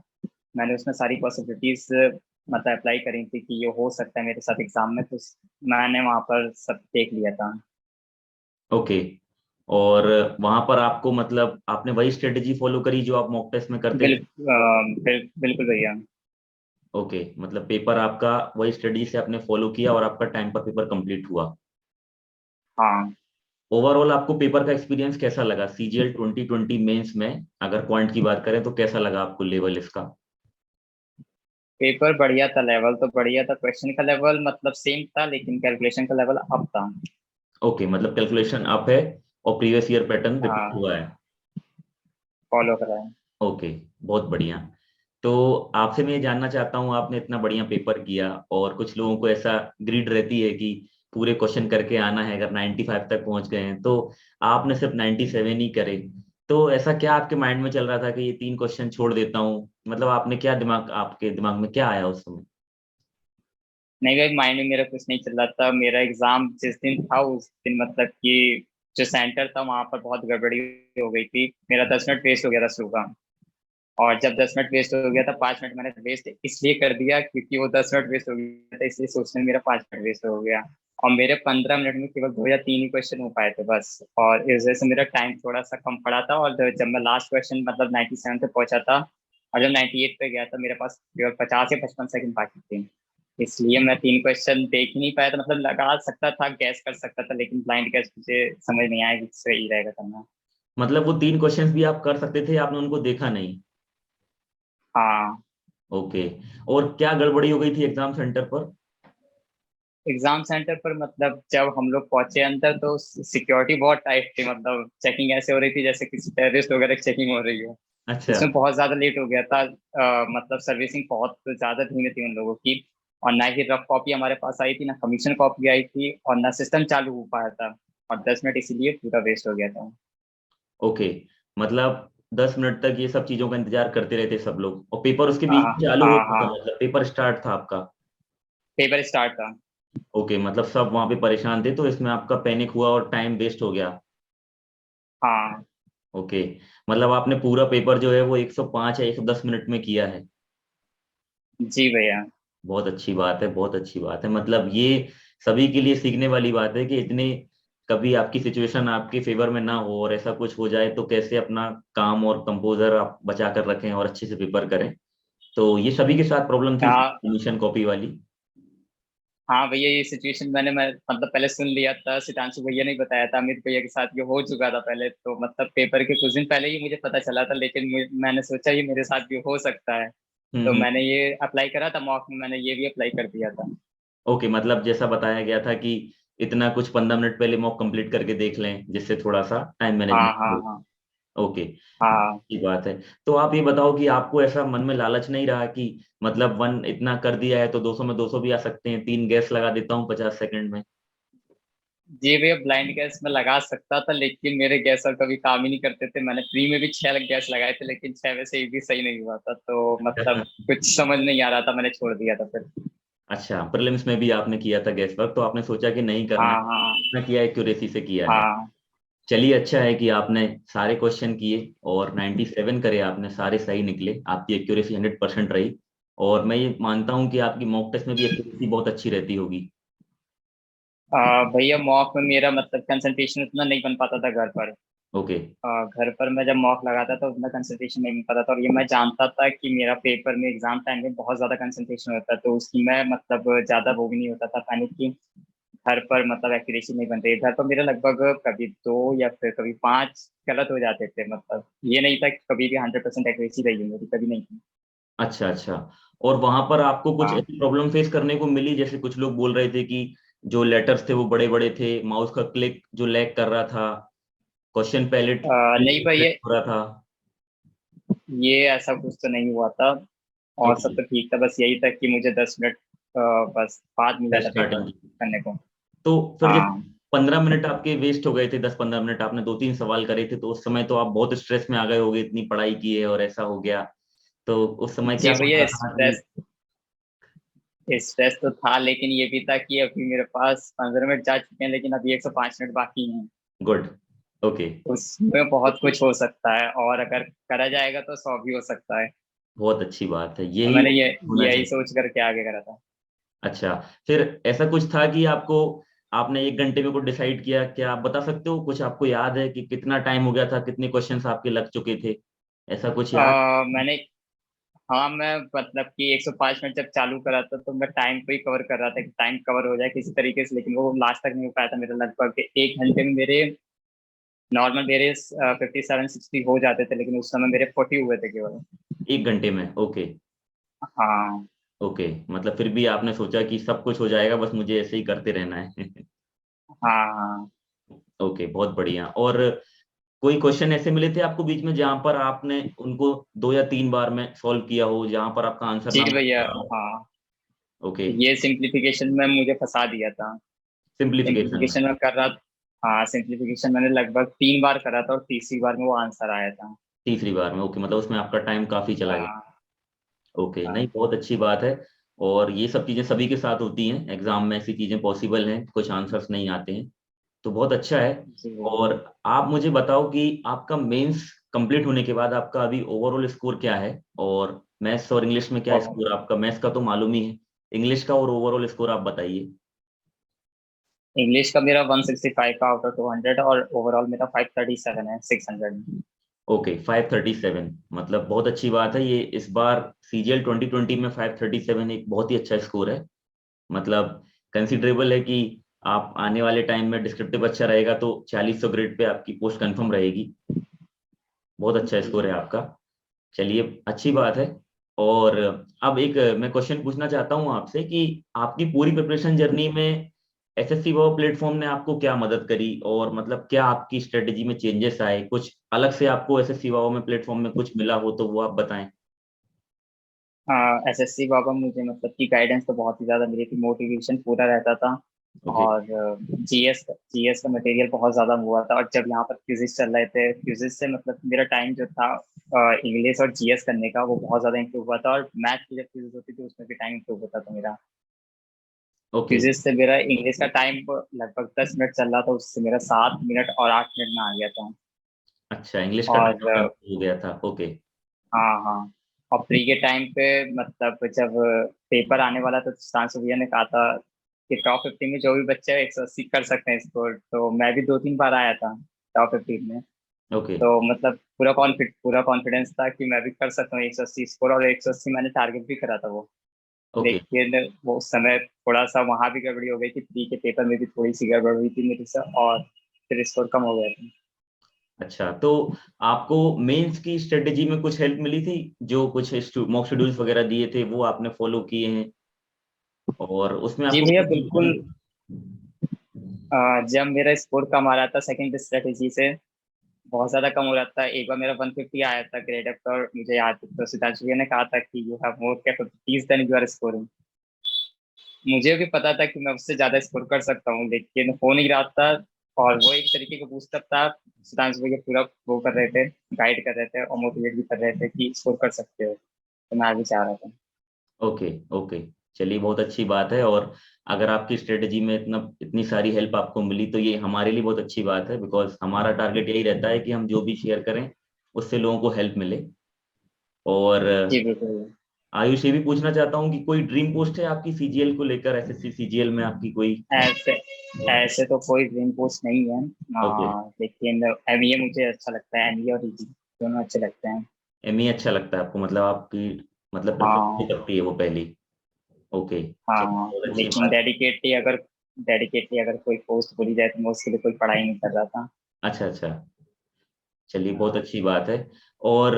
मैंने उसमें सारी पॉसिबिलिटीज मतलब अप्लाई करी थी कि ये हो सकता है मेरे साथ एग्जाम में, तो मैंने वहाँ पर सब देख लिया था। ओके। और वहां पर आपको मतलब आपने वही स्ट्रेटेजी फॉलो करी जो आप मॉक टेस्ट में करते थे? बिल्कुल भैया। ओके, मतलब पेपर आपका वही स्ट्रेटेजी से आपने फॉलो किया और आपका टाइम पर पेपर कंप्लीट हुआ। हाँ, ओवरऑल आपको पेपर का एक्सपीरियंस कैसा लगा सीजीएल 2020 मेंस में? अगर पॉइंट की बात करें तो कैसा लगा आपको लेवल इसका? पेपर बढ़िया था, लेवल तो बढ़िया था, क्वेश्चन का लेवल मतलब सेम था, लेकिन कैलकुलेशन का लेवल अप था। ओके, मतलब कैलकुलेशन अप है और प्रीवियस ईयर पैटर्न रिपीट हाँ, हुआ है। फॉलो करा है। ओके, बहुत बढ़िया। तो आपसे मैं ये जानना चाहता हूँ, आपने इतना बढ़िया पेपर किया और कुछ लोगों को ऐसा ग्रिड रहती है कि पूरे क्वेश्चन करके आना है, अगर 95 तक पहुंच गए हैं, तो आपने सिर्फ 97 ही करे। तो ऐसा क्या आपके माइंड में चल रहा था कि ये 3 क्वेश्चन छोड़ देता हूँ? मतलब आपने क्या दिमाग, आपके दिमाग में क्या आया उस समय? नहीं भाई, माइंड में मेरा कुछ नहीं चल रहा था। मेरा एग्जाम जिस दिन था उस दिन मतलब कि जो सेंटर था वहां पर बहुत गड़बड़ी हो गई थी, मेरा 10 मिनट वेस्ट हो गया था शुरू का। और जब 10 मिनट वेस्ट हो गया था, 5 मिनट मैंने वेस्ट इसलिए कर दिया क्योंकि वो 10 मिनट वेस्ट हो गया था, इसलिए सोचने में मेरा 5 मिनट वेस्ट हो गया। और मेरे 15 मिनट में केवल 2 या 3 ही क्वेश्चन हो पाए थे बस। और इस वजह से मेरा टाइम थोड़ा सा कम पड़ा था, और जब मैं लास्ट क्वेश्चन मतलब 97 पे पहुंचा था, और जब 98 पे गया था, मेरे पास केवल 50 या 55 सेकंड बाकी थे। इसलिए मैं 3 क्वेश्चन देख ही नहीं पाया था। मतलब लगा सकता था, गैस कर सकता था, लेकिन ब्लाइंड गैस मुझे समझ नहीं आया कि सही रहेगा करना। मतलब वो 3 क्वेश्चंस भी आप कर सकते थे, आपने उनको देखा नहीं? हाँ। ओके। और क्या गड़बड़ी हो गई थी एग्जाम सेंटर पर? एग्जाम सेंटर पर मतलब जब हम लोग पहुंचे अंदर, तो सिक्योरिटी बहुत टाइट थी। मतलब चेकिंग ऐसे हो रही थी जैसे किसी टेररिस्ट वगैरह की चेकिंग हो रही हो। अच्छा। इसमें बहुत ज्यादा लेट हो गया था। मतलब सर्विसिंग बहुत ज्यादा धीमी थी उन लोगों की। और ना ही रफ कॉपी हमारे पास आई थी, ना कमीशन कॉपी आई थी, और ना सिस्टम चालू हो पाया था। और 10 मिनट इसीलिए पूरा वेस्ट हो गया था। ओके, मतलब 10 मिनट तक ये सब चीजों का इंतजार करते रहते सब लोग, और पेपर उसके बीच हाँ में चालू हो हाँ गया था, हाँ। मतलब पेपर स्टार्ट था आपका? पेपर स्टार्ट था। ओके, मतलब सब वहां पे परेशान थे, तो इसमें आपका पैनिक हुआ और टाइम वेस्ट हो गया। हाँ ओके, मतलब आपने पूरा पेपर जो है वो 105 या 110 मिनट में किया है। जी भैया। बहुत अच्छी बात है, बहुत अच्छी बात है। मतलब ये सभी के लिए सीखने वाली बात है कि इतने, कभी आपकी सिचुएशन आपके फेवर में ना हो और ऐसा कुछ हो जाए तो कैसे अपना काम और कंपोजर आप बचा कर रखें और अच्छे से पेपर करें। तो ये सभी के साथ प्रॉब्लम थी हाँ एडमिशन कॉपी वाली। हाँ भैया, ये सिचुएशन मैं मतलब पहले सुन लिया था, सिद्धांशु भैया ने बताया था, अमित भैया के साथ ये हो चुका था पहले, तो मतलब पेपर के कुछ दिन पहले ही मुझे पता चला था, लेकिन मैंने सोचा ये मेरे साथ भी हो सकता है, तो हम्म। मैंने ये अप्लाई करा था मॉक में, मैंने ये भी अप्लाई कर दिया था। ओके, मतलब जैसा बताया गया था कि इतना कुछ 15 मिनट पहले मॉक कंप्लीट करके देख लें जिससे थोड़ा सा टाइम हाँ मैनेजमेंट हाँ हो। हाँ ओके, हाँ। की बात है। तो आप ये बताओ कि आपको ऐसा मन में लालच नहीं रहा कि मतलब वन इतना कर दिया है तो 200 में 200 भी आ सकते हैं, 3 गैस लगा देता हूँ 50 सेकंड में? जी भैया, ब्लाइंड गैस में लगा सकता था, लेकिन मेरे गैस और कभी काम ही नहीं करते थे, मैंने प्री में भी 6 गैस लगाए थे, लेकिन 6 में से एक भी सही नहीं हुआ था, तो मतलब कुछ समझ नहीं आ रहा था, मैंने छोड़ दिया था फिर। अच्छा, प्रीलिम्स में भी आपने किया था गैस वर्क, तो आपने सोचा कि नहीं करना है, हाँ हाँ कितना किया, एक्यूरेसी से किया है। हाँ। चलिए, अच्छा है कि आपने सारे क्वेश्चन किए और 97 करे आपने, सारे सही निकले, आपकी एक्यूरेसी 100% रही। और मैं ये मानता हूँ कि आपकी मॉक टेस्ट में भी एक्यूरेसी बहुत अच्छी रहती होगी। भैया मॉक में मेरा मतलब कंसंट्रेशन उतना नहीं बन पाता था घर पर। ओके। घर पर मैं जब मॉक लगाता था उतना कंसंट्रेशन नहीं बन पाता था, और ये मैं जानता था कि मेरा पेपर में एग्जाम टाइम में बहुत ज्यादा कंसंट्रेशन होता है, तो उसकी मैं मतलब ज्यादा वो भी नहीं होता था पैनिक की। घर पर मतलब एक्यूरेसी नहीं बनती, घर पर मेरा लगभग कभी 2 या फिर कभी 5 गलत हो जाते थे, मतलब ये नहीं था कि कभी भी 100% एक्यूरेसी रही है मेरी, कभी नहीं थी। अच्छा अच्छा। और वहां पर आपको कुछ हाँ। ऐसी प्रॉब्लम फेस करने को मिली, जैसे कुछ लोग बोल रहे थे कि जो लेटर्स थे वो बड़े बड़े थे, माउस का क्लिक जो लैग कर रहा था, क्वेश्चन पैलेट नहीं भाई, हो रहा था? ये ऐसा कुछ तो नहीं हुआ था, और ओके, सब तो ठीक था, बस यही था कि मुझे 10 मिनट बस बाद मिला था पेपर स्टार्टिंग। करने को। तो फिर जब हाँ 15 मिनट आपके वेस्ट हो गए थे, 10-15 मिनट आपने 2-3 सवाल करे थे, तो उस समय तो आप बहुत स्ट्रेस में आ गए होगे, इतनी पढ़ाई की है और ऐसा हो गया। तो उस समय जी क्या सोच भैया, रहा था कि? स्ट्रेस तो था, लेकिन ये भी था कि अभी मेरे पास 15 मिनट जा चुके हैं, लेकिन अभी 105 मिनट बाकी हैं, गुड। ओके। उसमें बहुत कुछ हो सकता है, और अगर करा जाएगा तो 100 भी हो सकता है, बहुत अच्छी बात है, तो यही मैंने ये होना यही चाहिए। सोच करके आगे करा था। अच्छा, फिर ऐसा कुछ था कि आपको, आपने 1 घंटे में को डिसाइड किया, क्या आप बता सकते हो, कुछ आपको याद है कि कितना टाइम हो गया था, कितने क्वेश्चंस आपके लग चुके थे, ऐसा कुछ याद? मैंने हाँ, मैं मतलब कि 105 मिनट जब चालू करा था तो मैं टाइम को ही कवर कर रहा था कि टाइम कवर हो जाए किसी तरीके से, लेकिन वो लास्ट तक नहीं हो पाया था मेरा, लगभग 1 घंटे में मेरे नॉर्मल मेरे 57-60 हो जाते थे, लेकिन उस समय मेरे 40 हुए थे केवल। 1 घंटे में? ओके। हाँ ओके, मतलब फिर भी आपने सोचा कि सब कुछ हो जाएगा, बस मुझे ऐसे ही करते रहना है। हाँ हाँ। ओके, बहुत बढ़िया। और कोई क्वेश्चन ऐसे मिले थे आपको बीच में जहां पर आपने उनको 2 या 3 बार में सॉल्व किया हो, जहां पर आपका आंसर जी ना मिल भैया। पाया हो? हाँ, ओके। ये सिंप्लीफिकेशन में मुझे फंसा दिया था। सिंप्लीफिकेशन में? सिंप्लीफिकेशन में कर रहा था। हाँ, सिंप्लीफिकेशन मैंने लगभग 3 बार करा था, और तीसरी बार में वो आंसर आया था। तीसरी बार में? ओके, मतलब उसमें आपका टाइम काफी चला गया। हाँ ओके, नहीं, हाँ। बहुत अच्छी बात है। और ये सब चीजें सभी के साथ होती हैं, एग्जाम में ऐसी चीजें पॉसिबल हैं, कुछ आंसर्स नहीं आते हैं, तो बहुत अच्छा है। जी भैया। और आप मुझे बताओ कि आपका मेंस कंप्लीट होने के बाद आपका अभी ओवरऑल स्कोर क्या है, और मैथ्स और इंग्लिश में क्या और स्कोर आपका? मैथ्स का तो मालूम ही है, इंग्लिश का और ओवरऑल स्कोर आप बताइए। इंग्लिश का मेरा 165 का आउट ऑफ 200, और ओवरऑल मेरा 537 है 600 में। ओके, 537, मतलब बहुत अच्छी बात है ये। इस बार सीजीएल 2020 में 537 एक बहुत ही अच्छा स्कोर है, मतलब कंसिडरेबल है कि आप आने वाले टाइम में डिस्क्रिप्टिव अच्छा रहेगा तो 4000 ग्रेड पे आपकी पोस्ट कंफर्म रहेगी। बहुत अच्छा स्कोर है जी। आपका। चलिए, अच्छी बात है। और अब एक मैं क्वेश्चन पूछना चाहता हूँ आपसे कि आपकी पूरी प्रिपरेशन जर्नी में एसएससी वो प्लेटफॉर्म ने आपको क्या मदद करी, और मतलब क्या आपकी स्ट्रेटेजी में चेंजेस आए, कुछ अलग से आपको एसएससी वाओ में प्लेटफॉर्म में कुछ मिला हो तो वो आप बताएं। एसएससी बाबा मुझे मतलब कि गाइडेंस तो बहुत ही ज़्यादा मिली थी, मोटिवेशन पूरा रहता था, ओके। और जीएस का मटेरियल बहुत ज़्यादा हुआ था, और जब यहाँ पर क्विज़िज चल रहे थे, क्विज़िज से मतलब मेरा टाइम जो था इंग्लिश और जीएस करने का वो बहुत ज़्यादा इंप्रूव हुआ था, और मैथ की जब क्विज़िज होती थी उसमें भी टाइम इंप्रूव होता था मेरा। ओके। क्विज़िज से मेरा इंग्लिश का टाइम लगभग 10 मिनट चल रहा था, उससे मेरा 7 मिनट और 8 मिनट में आ गया था। अच्छा, इंग्लिश का और टाइम हो गया था। ओके। हाँ हाँ, और प्री के टाइम पे मतलब जब पेपर आने वाला था तो सांसु भैया ने कहा था कि टॉप 50 में जो भी बच्चे 180 कर सकते हैं स्कोर, तो मैं भी 2-3 बार आया था टॉप 50 में। ओके। तो मतलब पूरा कॉन्फिडेंस था कि मैं भी कर सकता हूँ 180 स्कोर, और 180 मैंने टारगेट भी करा था वो। ओके। लेकिन वो उस समय थोड़ा सा वहां भी गड़बड़ी हो गई थी, प्री के पेपर में भी थोड़ी सी गड़बड़ हुई थी मेरे से, और फिर स्कोर कम हो गया था। अच्छा, तो आपको मेंस की स्ट्रेटेजी में कुछ हेल्प मिली थी? जो कुछ मॉक शेड्यूल्स वगैरह दिए थे वो आपने फॉलो किए हैं, और उसमें जी आपको भैया कुछ बिल्कुल। जब मेरा स्कोर कम आ रहा था सेकंड स्ट्रेटेजी से, बहुत ज्यादा कम हो रहा था, एक बार मेरा 150 आया था ग्रेड अप पर, मुझे याद है, तो सिद्धांशु भैया ने कहा था कि you have more capabilities than you are scoring. मुझे भी पता था कि मैं उससे ज्यादा स्कोर कर सकता हूँ, लेकिन हो नहीं रहा था। और वो एक तरीके का बूस्टअप था, सिद्धांशु भैया पूरा वो कर रहे थे, गाइड कर रहे थे और मोटिवेट भी कर रहे थे कि स्कोर कर सकते हो, तो मैं आगे चाह रहा था। ओके। ओके। चलिए, बहुत अच्छी बात है। और अगर आपकी स्ट्रेटेजी में इतनी सारी हेल्प आपको मिली तो ये हमारे लिए बहुत अच्छी बात है, बिकॉज हमारा टारगेट यही रहता है कि हम जो भी शेयर करें उससे लोगों को हेल्प मिले। और जी बिल्कुल। आयुष, ये भी पूछना चाहता हूँ कि कोई ड्रीम पोस्ट है आपकी सीजीएल को लेकर, एसएससी सीजीएल में आपकी कोई? ऐसे ऐसे तो कोई ड्रीम पोस्ट नहीं है, ओके। लेकिन एमईए मुझे अच्छा लगता है, एमईए और ईजी दोनों अच्छे लगते हैं। एमई अच्छा लगता है आपको, मतलब आपकी मतलब प्रेफरेंस हाँ करती है वो पहली? ओके। चलिए, हाँ, बहुत अच्छी लेकिन बात। डेडिकेटली अगर कोई पोस्ट बोली जाए तो मैं उसके लिए कोई पढ़ाई नहीं कर रहा था। अच्छा अच्छा। चलिए, बहुत अच्छी बात है। और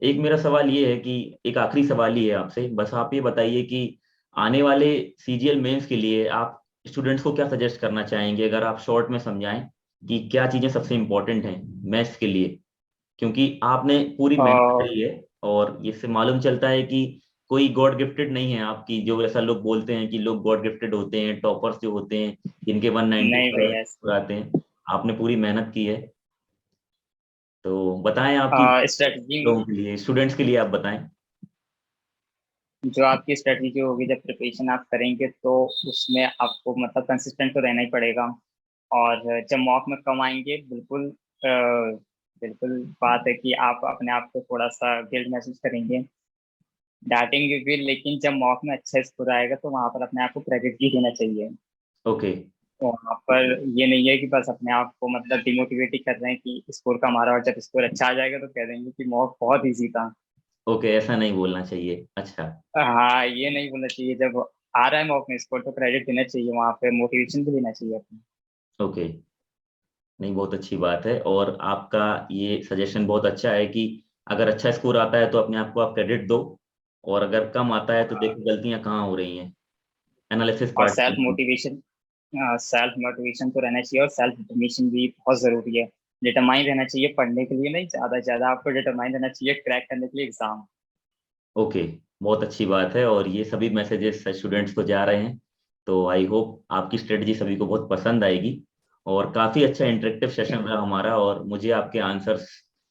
एक मेरा सवाल ये है कि एक आखिरी सवाल ही है आपसे, बस आप ये बताइए कि आने वाले सीजीएल मेंस के लिए आप स्टूडेंट्स को क्या सजेस्ट करना चाहेंगे, अगर आप शॉर्ट में समझाएं कि क्या चीजें सबसे इम्पोर्टेंट हैं मैथ्स के लिए? क्योंकि आपने पूरी मेहनत और करी है, और इससे मालूम चलता है कि कोई गॉड गिफ्टेड नहीं है आपकी, जो ऐसा लोग बोलते हैं कि लोग गॉड गिफ्टेड होते हैं, टॉपर्स जो होते हैं जिनके 190 नहीं भैया, आते हैं। आपने पूरी मेहनत की है, तो बताएं आपकी स्ट्रेटजी लोगों के लिए, स्टूडेंट्स के लिए आप बताएं। जो आपकी स्ट्रेटजी होगी, जब प्रिपरेशन आप करेंगे तो उसमें आपको मतलब कंसिस्टेंट तो रहना ही पड़ेगा। और जब मॉक में कम आएंगे, बिल्कुल बात है कि आप अपने आप को थोड़ा सा गिल्ट महसूस करेंगे, डांटेंगे भी, लेकिन जब मॉक में अच्छा स्कोर आएगा तो वहां पर अपने आप को क्रेडिट भी देना चाहिए। ओके। तो वहाँ पर ये नहीं है कि बस अपने आप को मतलब डिमोटिवेट ही कर रहे हैं कि स्कोर कम आ रहा है, और जब स्कोर अच्छा आ जाएगा तो कह देंगे कि मॉक बहुत ईजी था। ओके, ऐसा नहीं बोलना चाहिए। अच्छा। हाँ, ये नहीं बोलना चाहिए, जब आ रहा है मॉक में स्कोर तो क्रेडिट देना चाहिए, वहाँ पे मोटिवेशन भी देना चाहिए अपने। ओके। नहीं, बहुत अच्छी बात है, और आपका ये सजेशन बहुत अच्छा है कि अगर अच्छा स्कोर आता है तो अपने आप को आप क्रेडिट दो, और अगर कम आता है तो हाँ, देखो गलतियां कहाँ हो रही हैं, एनालिसिस और पार्ट कीजिए। सेल्फ मोटिवेशन तो रहना चाहिए, और सेल्फ डिटर्मिनेशन भी बहुत जरूरी है। डिटरमाइन रहना चाहिए पढ़ने के लिए, नहीं ज्यादा से ज्यादा आपको डिटरमाइन रहना चाहिए क्रैक करने के लिए एग्जाम। ओके, बहुत अच्छी बात है, और ये सभी मैसेजेस स्टूडेंट्स को जा रहे हैं। तो आई होप आपकी स्ट्रेटजी सभी को बहुत पसंद आएगी। और काफ़ी अच्छा इंटरेक्टिव सेशन रहा हमारा, और मुझे आपके आंसर्स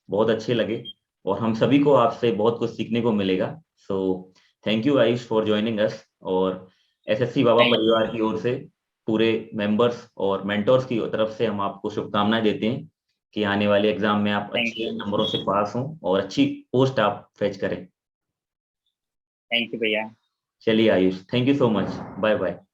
बहुत अच्छे लगे, और हम सभी को आपसे बहुत कुछ सीखने को मिलेगा। So thank you Ayush for joining us, और एसएससी बाबा थैंक परिवार की ओर से पूरे मेंबर्स और मेंटर्स की तरफ से हम आपको शुभकामनाएं देते हैं कि आने वाले एग्जाम में आप थैंक अच्छे यू। नंबरों से पास हों और अच्छी पोस्ट आप फेच करें। थैंक यू भैया। चलिए Ayush, thank you so much. Bye bye.